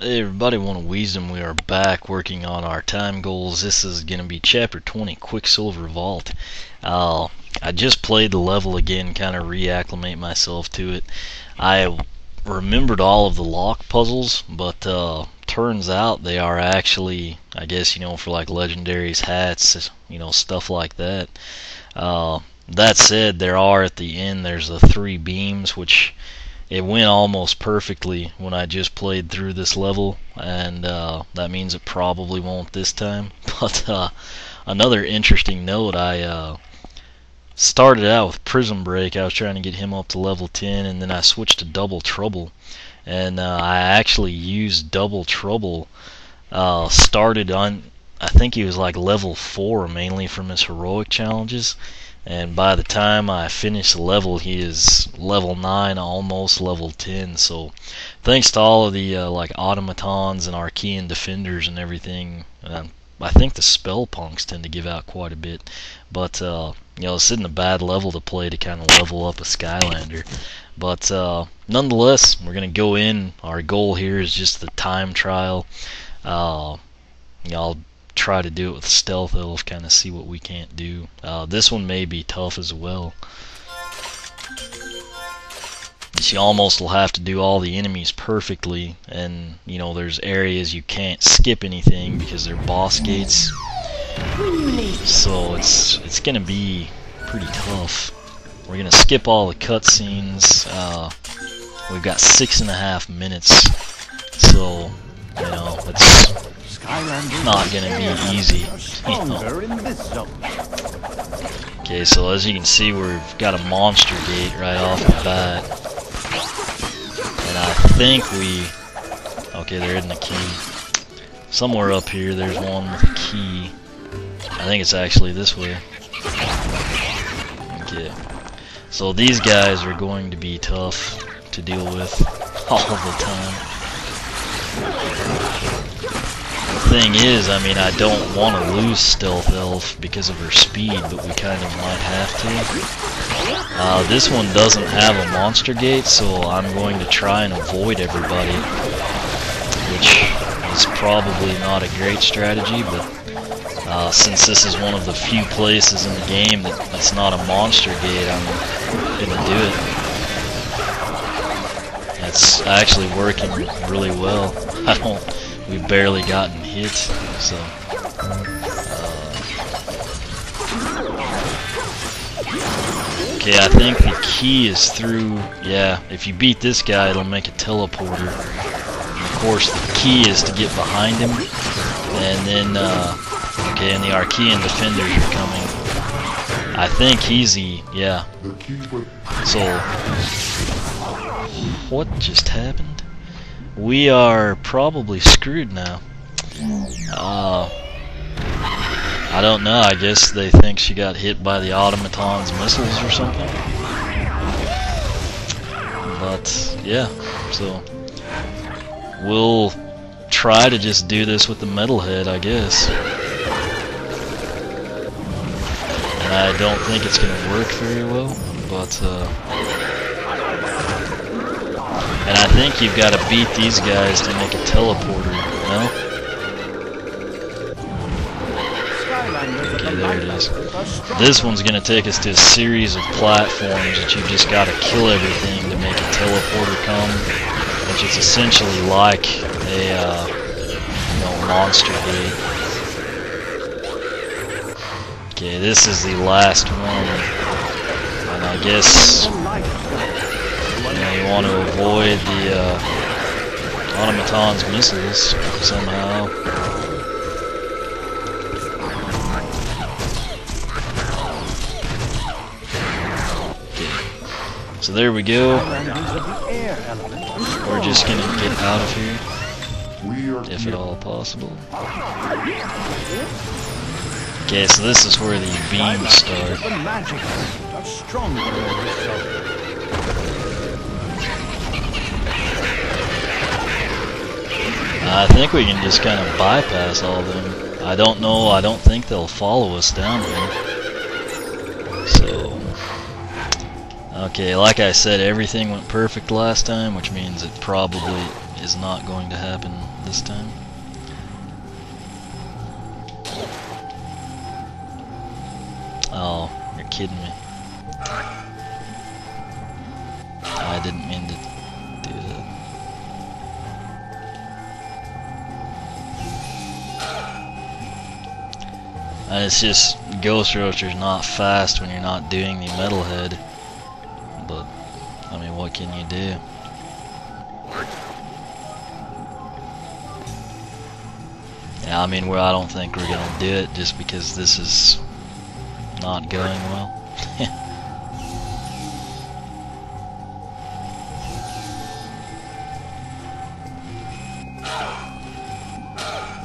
Hey everybody, One of Wisdom. We are back working on our time goals. This is going to be Chapter 20, Quicksilver Vault. I just played the level again, kind of reacclimate myself to it. I remembered all of the lock puzzles, but turns out they are actually, I guess, for like legendaries, hats, stuff like that. That said, there are at the end, there's the 3 beams, which it went almost perfectly when I just played through this level, and that means it probably won't this time. But another interesting note, I started out with Prism Break. I was trying to get him up to level 10, and then I switched to Double Trouble, and I actually used Double Trouble. Started on, I think he was like level 4 mainly from his heroic challenges. And by the time I finish the level, he is level 9, almost level 10. So, thanks to all of the like automatons and Arkeyan defenders and everything. I think the spell punks tend to give out quite a bit. But this isn't a bad level to play to kind of level up a Skylander. But nonetheless, we're gonna go in. Our goal here is just the time trial. I'll try to do it with Stealth Elf, kind of see what we can't do. This one may be tough as well. You almost will have to do all the enemies perfectly, and there's areas you can't skip anything because they're boss gates. So it's gonna be pretty tough. We're gonna skip all the cutscenes. We've got 6.5 minutes, so it's not gonna be easy. Okay, so as you can see, we've got a monster gate right off the bat, and I think okay, there isn't a key. Somewhere up here, there's one with a key. I think it's actually this way. Okay, so these guys are going to be tough to deal with all the time. The thing is, I don't want to lose Stealth Elf because of her speed, but we kind of might have to. This one doesn't have a monster gate, so I'm going to try and avoid everybody, which is probably not a great strategy, but since this is one of the few places in the game that's not a monster gate, I'm going to do it. It's actually working really well. We've barely gotten hit, so okay, I think the key is through, yeah, if you beat this guy, it'll make a teleporter. And of course, the key is to get behind him, and then, okay, and the Arkeyan defenders are coming. I think he's the, yeah. So, what just happened? We are probably screwed now. I don't know, I guess they think she got hit by the automaton's missiles or something. But, yeah, so we'll try to just do this with the metalhead, I guess. And I don't think it's going to work very well, but and I think you've got to beat these guys to make a teleporter, no? Okay, there it is. This one's going to take us to a series of platforms that you've just got to kill everything to make a teleporter come, which is essentially like a monster gate. Okay, this is the last one, and I guess you want to avoid the automaton's missiles somehow. Okay. So there we go. We're just going to get out of here, if at all possible. Okay, so this is where the beams start. I think we can just kind of bypass all of them. I don't know, I don't think they'll follow us down here. So, okay, like I said, everything went perfect last time, which means it probably is not going to happen this time. Oh, you're kidding me. I didn't mean to do that. And it's just, Ghost Roaster's not fast when you're not doing the metalhead. But, I mean, what can you do? Yeah, I mean, I don't think we're gonna do it just because this is not going well.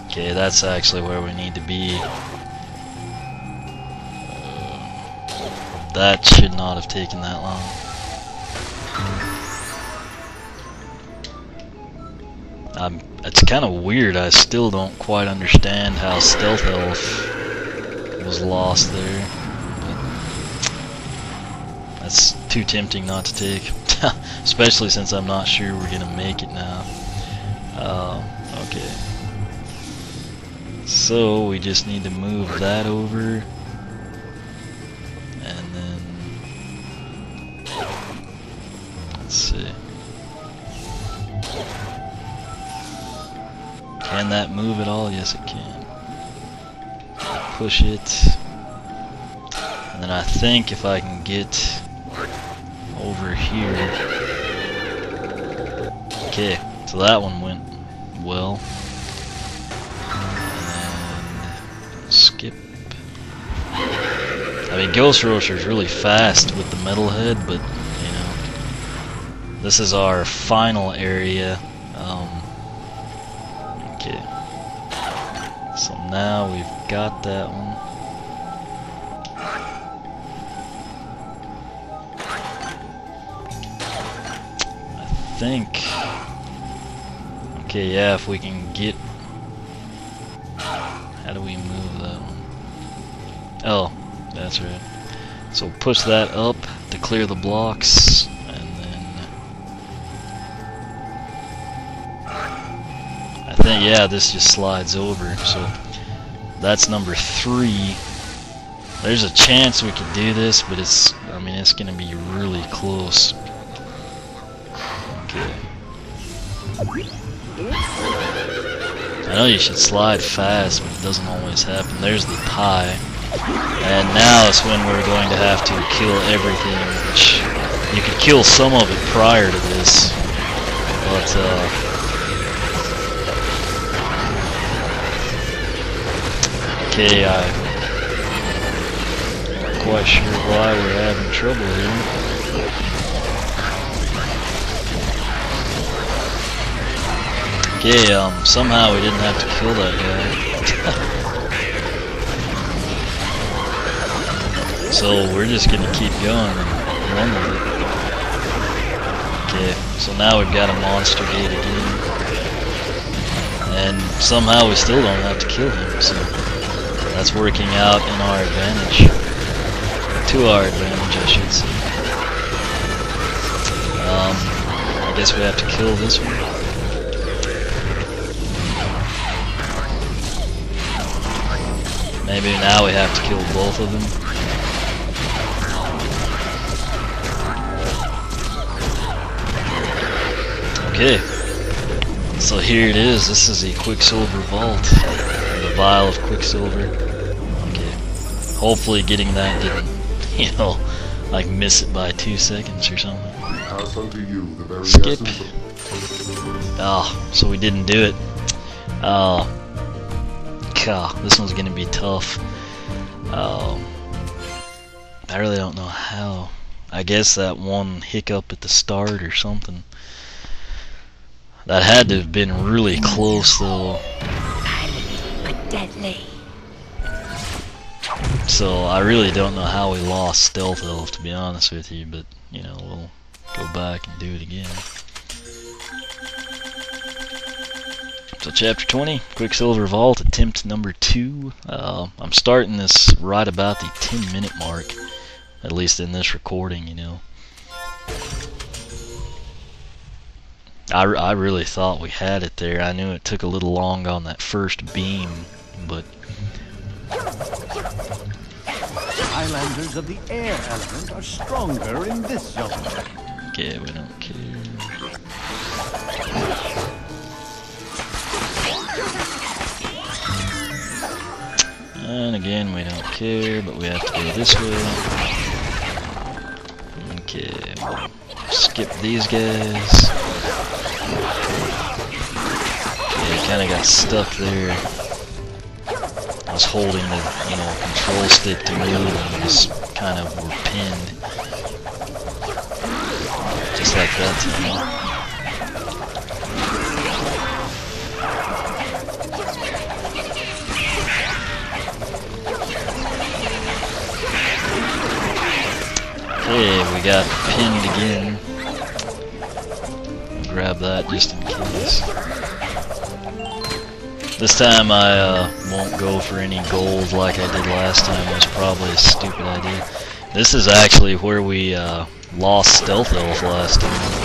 Okay, that's actually where we need to be. That should not have taken that long. It's kind of weird. I still don't quite understand how Stealth Elf was lost there. But that's too tempting not to take. Especially since I'm not sure we're going to make it now. Okay. So we just need to move that over. And then... let's see. Can that move at all? Yes, it can. Push it. And then I think if I can get over here. Okay, so that one went well. And skip. I mean, Ghost Roaster's really fast with the metalhead, but, you know, this is our final area. Okay. So now we've got that one. I think. Okay, yeah, if we can get. How do we move that one? Oh, that's right. So push that up to clear the blocks, and then I think, yeah, this just slides over. So that's number 3. There's a chance we could do this, but it's, I mean, it's gonna be really close. Okay. I know you should slide fast, but it doesn't always happen. There's the pie. And now is when we're going to have to kill everything, which you could kill some of it prior to this, but okay, I'm not quite sure why we're having trouble here. Okay, somehow we didn't have to kill that guy. So we're just gonna keep going and run with it. Okay, so now we've got a monster gate again. And somehow we still don't have to kill him, so that's working out in our advantage. To our advantage, I should say. I guess we have to kill this one. Maybe now we have to kill both of them. Okay, so here it is. This is the Quicksilver Vault, the vial of Quicksilver. Okay, hopefully getting that didn't, you know, like miss it by 2 seconds or something. Skip. Oh, so we didn't do it. Oh, God, this one's gonna be tough. I really don't know how. I guess that one hiccup at the start or something. That had to have been really close, though. But deadly. So I really don't know how we lost Stealth Elf, to be honest with you, but you know, we'll go back and do it again. So chapter 20, Quicksilver Vault, attempt number 2. I'm starting this right about the 10-minute mark, at least in this recording, you know. I really thought we had it there. I knew it took a little long on that first beam, but Skylanders of the air element are stronger in this zone. okay, we don't care. And again, we don't care, but we have to go this way. Okay, we'll skip these guys. Okay, kinda got stuck there. I was holding the, control stick to move and just kind of were pinned. Just like that time. Okay, we got pinned again. Grab that just in case. This time I won't go for any gold like I did last time. It was probably a stupid idea. This is actually where we lost Stealth Elf last time.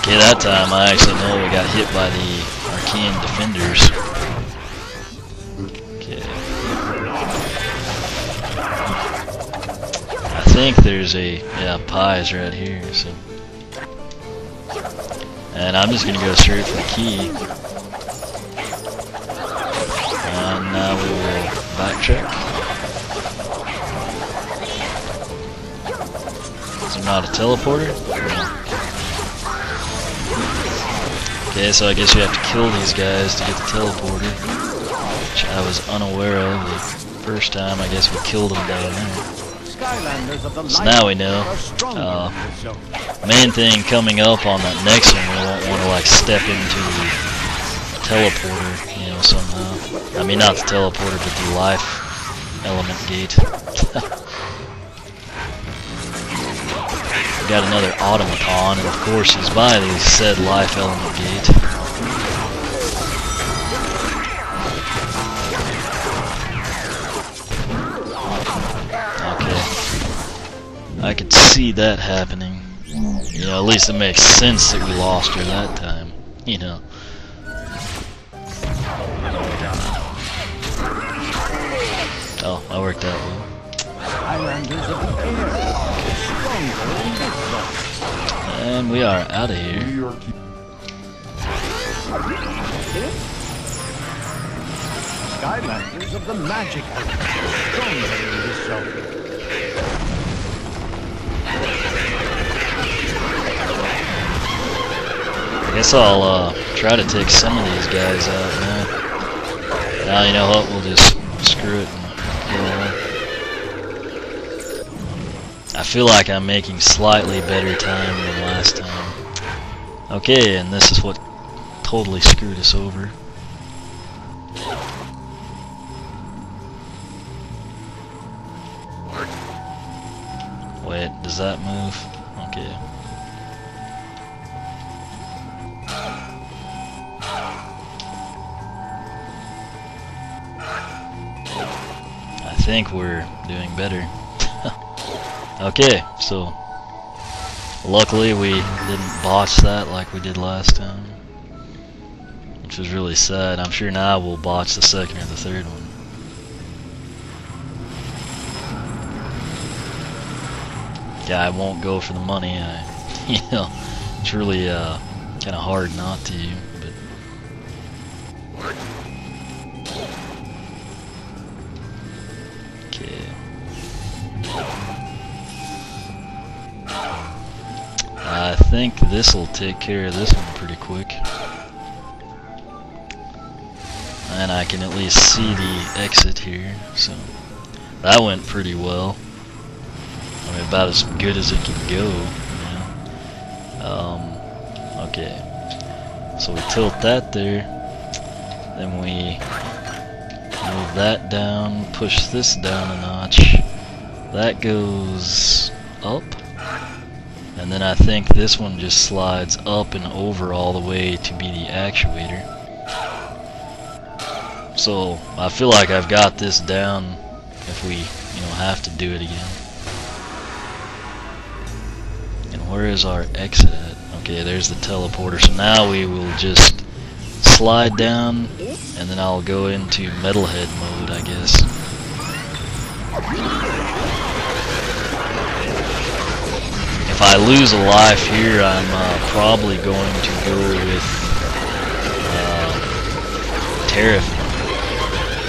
Okay, that time I actually know we got hit by the Arkeyan defenders. Okay. I think there's a, pies right here, so. And I'm just gonna go straight for the key. And now we will backtrack. Is there not a teleporter? No. Okay, so I guess you have to kill these guys to get the teleporter, which I was unaware of the first time. I guess we killed them down there. So now we know. Main thing coming up on that next one, we won't want to like step into the teleporter, somehow. I mean, not the teleporter, but the life element gate. Got another automaton, and of course he's by the said life element gate. Okay. I could see that happening. At least it makes sense that we lost her that time. Oh, that worked out well. And we are out of here. Skylanders of the magic stronger in this zone. I guess I'll try to take some of these guys out now. Now you know what? We'll just screw it and go on. I feel like I'm making slightly better time than last time. Okay, and this is what totally screwed us over. Wait, does that move? Okay. I think we're doing better. Okay, so luckily we didn't botch that like we did last time, which was really sad. I'm sure now we'll botch the second or the third one. Yeah, I won't go for the money. It's really kind of hard not to, but okay. I think this will take care of this one pretty quick. And I can at least see the exit here, so that went pretty well. I mean, about as good as it can go, okay. So we tilt that there, then we move that down, push this down a notch. That goes up. And then I think this one just slides up and over all the way to be the actuator. So I feel like I've got this down if we, have to do it again. And where is our exit at? Okay, there's the teleporter. So now we will just slide down, and then I'll go into metalhead mode, I guess. If I lose a life here, I'm probably going to go with Tariff.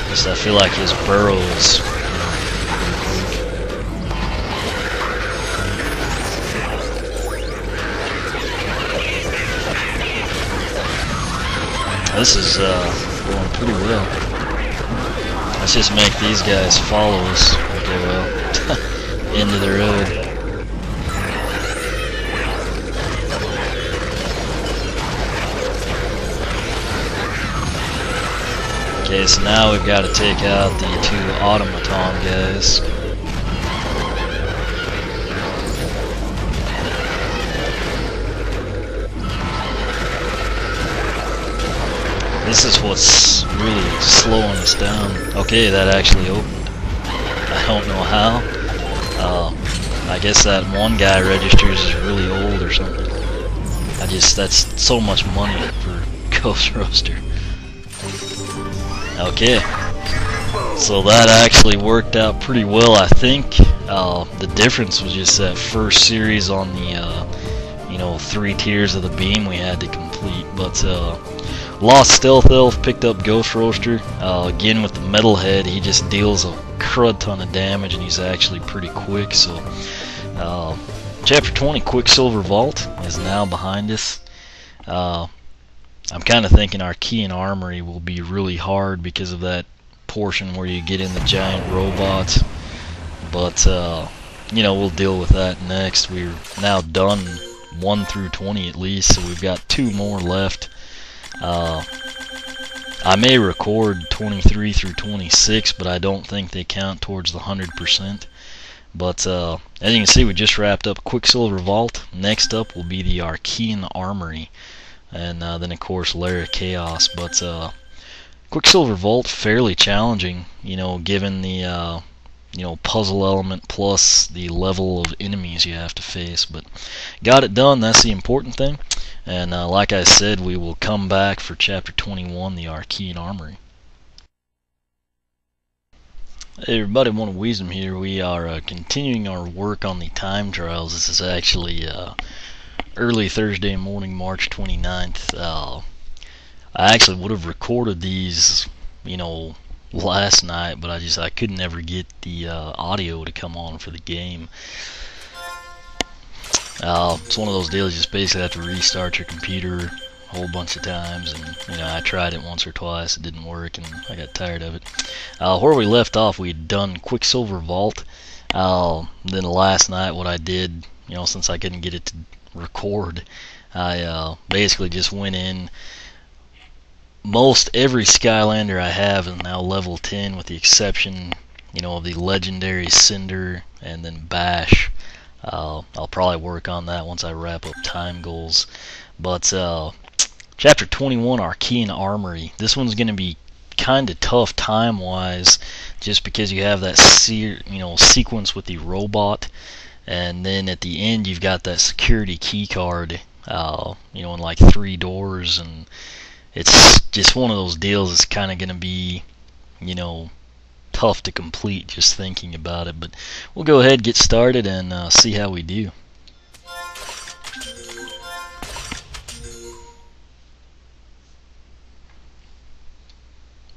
Because I feel like his burrow is this is going pretty well. Let's just make these guys follow us. Okay, well, into the road. Okay, so now we've got to take out the two automaton guys. This is what's really slowing us down. Okay, that actually opened. I don't know how. I guess that one guy registers is really old or something. That's so much money for Ghost Roaster. Okay, so that actually worked out pretty well, I think. The difference was just that first series on the, 3 tiers of the beam we had to complete. But lost Stealth Elf, picked up Ghost Roaster. Again with the metalhead, he just deals a crud ton of damage, and he's actually pretty quick. So, Chapter 20, Quicksilver Vault, is now behind us. I'm kind of thinking Arkeyan Armory will be really hard because of that portion where you get in the giant robots. But, we'll deal with that next. We're now done 1 through 20 at least, so we've got 2 more left. I may record 23 through 26, but I don't think they count towards the 100%. But, as you can see, we just wrapped up Quicksilver Vault. Next up will be the Arkeyan Armory. And then of course Lair of Kaos. But Quicksilver Vault, fairly challenging, given the puzzle element plus the level of enemies you have to face. But got it done, that's the important thing. And like I said, we will come back for Chapter 21, the Arkeyan Armory. Hey everybody, One of Wisdom here. We are continuing our work on the time trials. This is actually early Thursday morning, March 29th. I actually would have recorded these, last night, but I could never get the audio to come on for the game. It's one of those deals, you just basically have to restart your computer a whole bunch of times, and I tried it once or twice, it didn't work, and I got tired of it. Where we left off, we had done Quicksilver Vault. Then last night, what I did, since I couldn't get it to record, I basically just went in. Most every Skylander I have is now level 10, with the exception, of the legendary Cinder and then Bash. I'll probably work on that once I wrap up time goals. But Chapter 21, Arkeyan Armory. This one's going to be kind of tough time-wise, just because you have that sequence with the robot. And then at the end, you've got that security key card, in like 3 doors, and it's just one of those deals that's kind of going to be, tough to complete just thinking about it. But we'll go ahead, get started, and see how we do.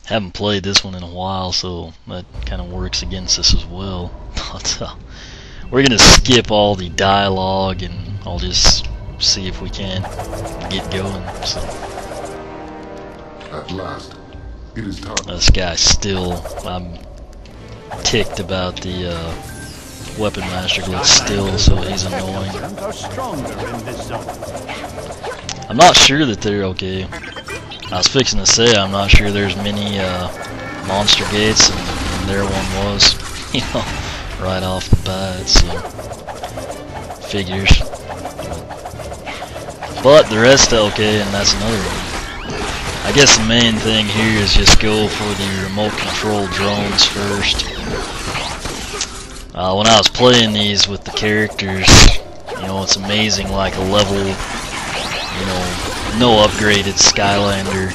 Haven't played this one in a while, so that kind of works against us as well. But we're going to skip all the dialogue, and I'll just see if we can get going. So. At last, it is time. This guy's still, I'm ticked about the Weapon Master glitch still, so he's annoying. I'm not sure that they're okay. I was fixing to say I'm not sure there's many monster gates, and there one was, right off the bat, so figures. But the rest okay, and that's another one. I guess the main thing here is just go for the remote control drones first. When I was playing these with the characters, you know, it's amazing, like a level, you know, no upgraded Skylander.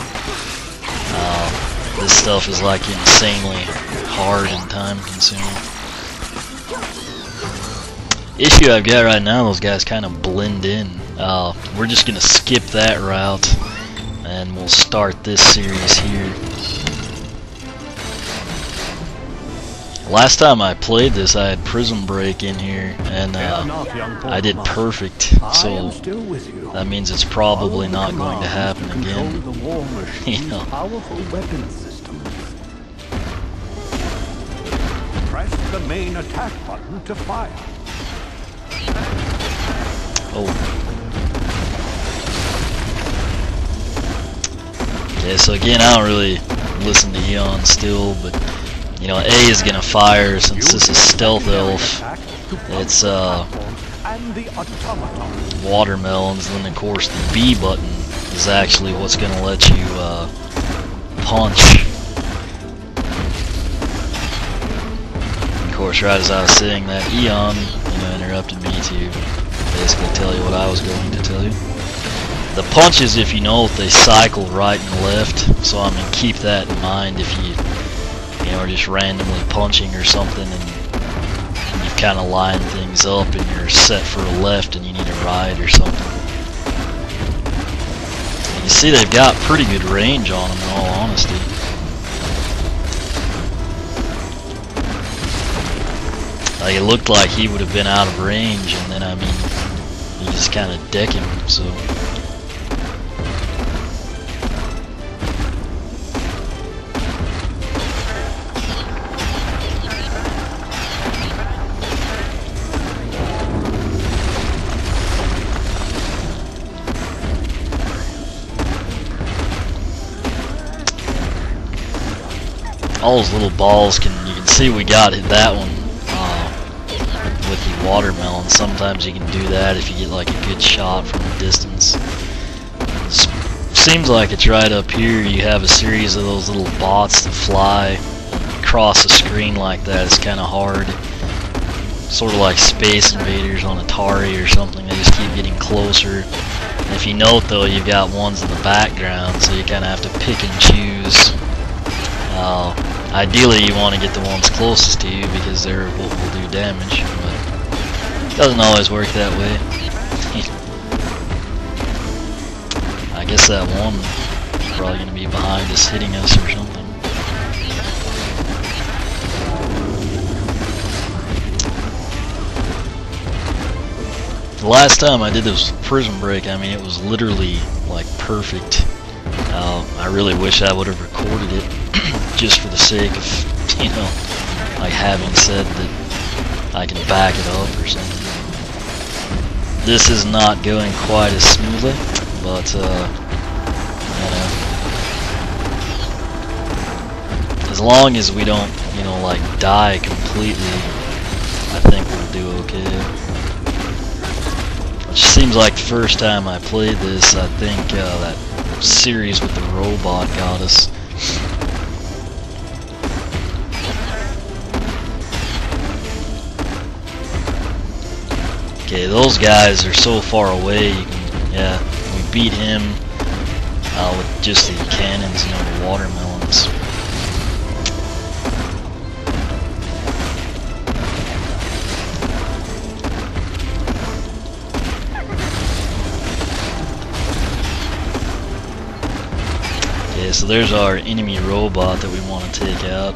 This stuff is like insanely hard and time consuming. Issue I've got right now, those guys kind of blend in. We're just gonna skip that route and we'll start this series here. Last time I played this, I had Prism Break in here, and I did perfect, so that means it's probably not going to happen again. You know. Press the main attack button to fire. Oh. Okay, so again, I don't really listen to Eon still, but you know, A is gonna fire since this is Stealth Elf. It's watermelons, and then of course the B button is actually what's gonna let you punch. Of course, right as I was saying that, Eon, you know, interrupted me to basically tell you what I was going to tell you. The punches, if you know, they cycle right and left, so I mean, keep that in mind if you know, are just randomly punching or something, and you've kind of lined things up and you're set for a left and you need a right or something. And you see they've got pretty good range on them, in all honesty. Like, it looked like he would have been out of range, and then, I mean, you just kind of deck him, so... all those little balls you can see we got that one with the watermelon. Sometimes you can do that if you get like a good shot from a distance. Seems like it's right up here. You have a series of those little bots that fly across the screen like that. It's kind of hard. Sort of like Space Invaders on Atari or something. They just keep getting closer. And if you note though, you've got ones in the background, so you kind of have to pick and choose. Ideally, you want to get the ones closest to you because they're what will do damage, but it doesn't always work that way. I guess that one is probably going to be behind us hitting us or something. The last time I did this Prism Break, I mean, it was literally like perfect. I really wish I would have recorded it just for the sake of, you know, like having said that I can back it up or something. This is not going quite as smoothly, but you know, as long as we don't, you know, like die completely, I think we'll do okay. Which seems like the first time I played this, I think that series with the robot got us. Okay, those guys are so far away. You can, yeah, we beat him with just the cannons, you know, the watermelons. Okay, so there's our enemy robot that we want to take out.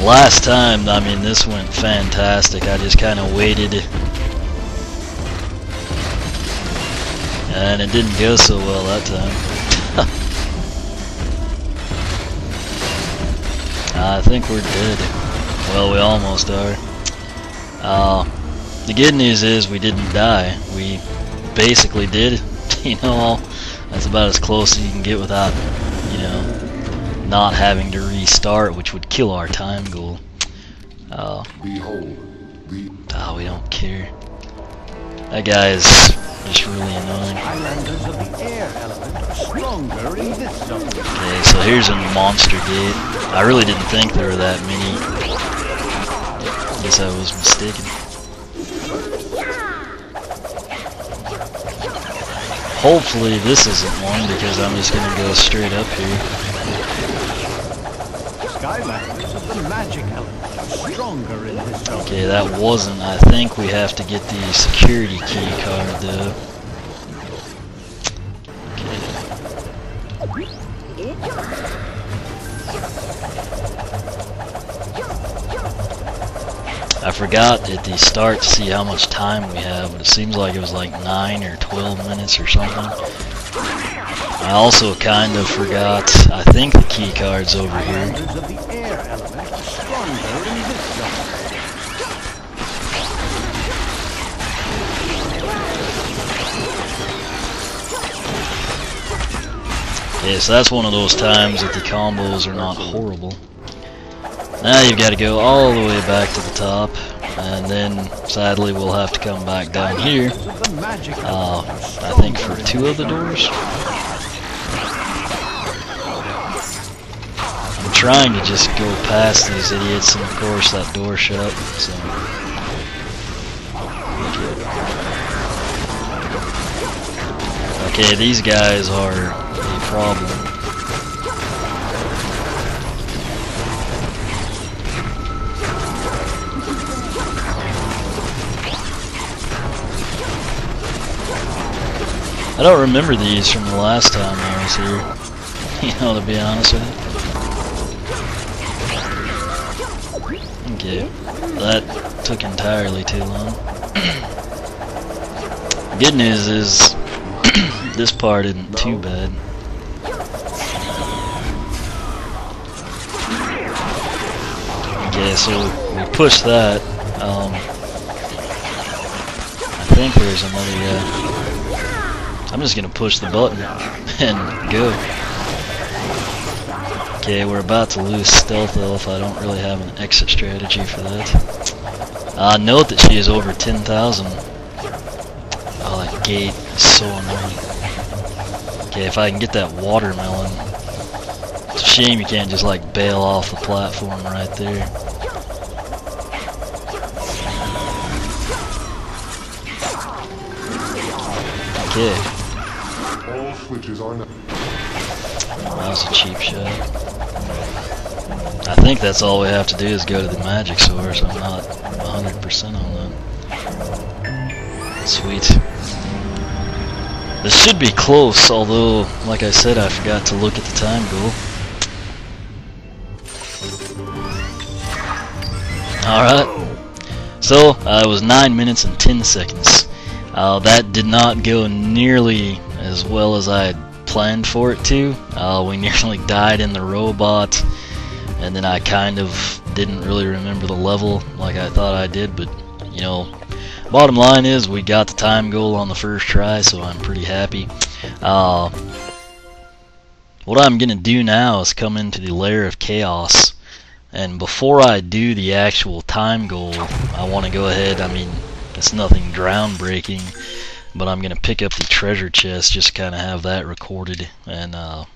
Last time, I mean, this went fantastic. I just kind of waited, and it didn't go so well that time. I think we're dead. Well, we almost are. The good news is we didn't die. We basically did. You know, that's about as close as you can get without, you know, not having to restart, which would kill our time goal. Behold, we don't care. That guy is just really annoying. Skylanders of the air element are stronger in this zone. Okay, so here's a monster gate. I really didn't think there were that many. I guess I was mistaken. Hopefully this isn't one, because I'm just gonna go straight up here. Skylanders of the magic element are stronger in this zone. Okay, that wasn't. I think we have to get the security key card though. I forgot at the start to see how much time we have, but it seems like it was like 9 or 12 minutes or something. I also kind of forgot, I think the key card's over here. Skylanders of the air element are stronger in this zone. Yeah, so that's one of those times that the combos are not horrible. Now you've got to go all the way back to the top, and then sadly we'll have to come back down here, I think for 2 of the doors. I'm trying to just go past these idiots, and of course that door shut, so... Okay, these guys are a problem. I don't remember these from the last time I was here, you know, to be honest with you. Okay, that took entirely too long. Good news is, this part isn't too bad. Okay, so we push that. I think there's another guy. I'm just gonna push the button and go. Okay, we're about to lose stealth elf. I don't really have an exit strategy for that. Note that she is over 10,000. Oh, that gate is so annoying. Okay, if I can get that watermelon. It's a shame you can't just like bail off the platform right there. Okay. All switches are now. That was a cheap shot. I think that's all we have to do is go to the magic source. I'm not 100% on that. Sweet. This should be close, although, like I said, I forgot to look at the time goal. Alright. So, it was 9 minutes and 10 seconds. That did not go nearly as well as I had planned for it to. We nearly died in the robot, and then I kind of didn't really remember the level like I thought I did, but, you know, bottom line is we got the time goal on the first try, so I'm pretty happy. What I'm going to do now is come into the Lair of Kaos, and before I do the actual time goal, I want to go ahead, I mean, it's nothing groundbreaking, but I'm going to pick up the treasure chest, just kind of have that recorded, and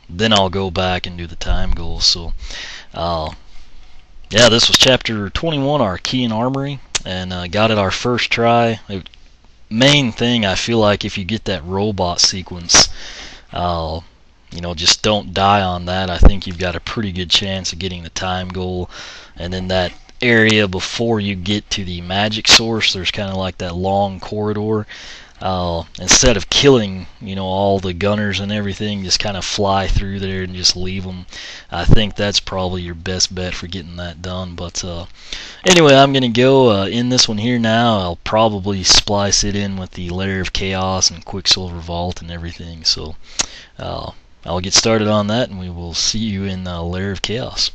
then I'll go back and do the time goal. So, yeah, this was chapter 21, Arkeyan Armory, and got it our first try. Main thing, I feel like if you get that robot sequence, you know, just don't die on that. I think you've got a pretty good chance of getting the time goal. And then that area before you get to the magic source, there's kind of like that long corridor. Instead of killing, you know, all the gunners and everything, just kind of fly through there and just leave them. I think that's probably your best bet for getting that done. But anyway, I'm gonna go in this one here now. I'll probably splice it in with the Lair of Kaos and Quicksilver Vault and everything. So I'll get started on that, and we will see you in Lair of Kaos.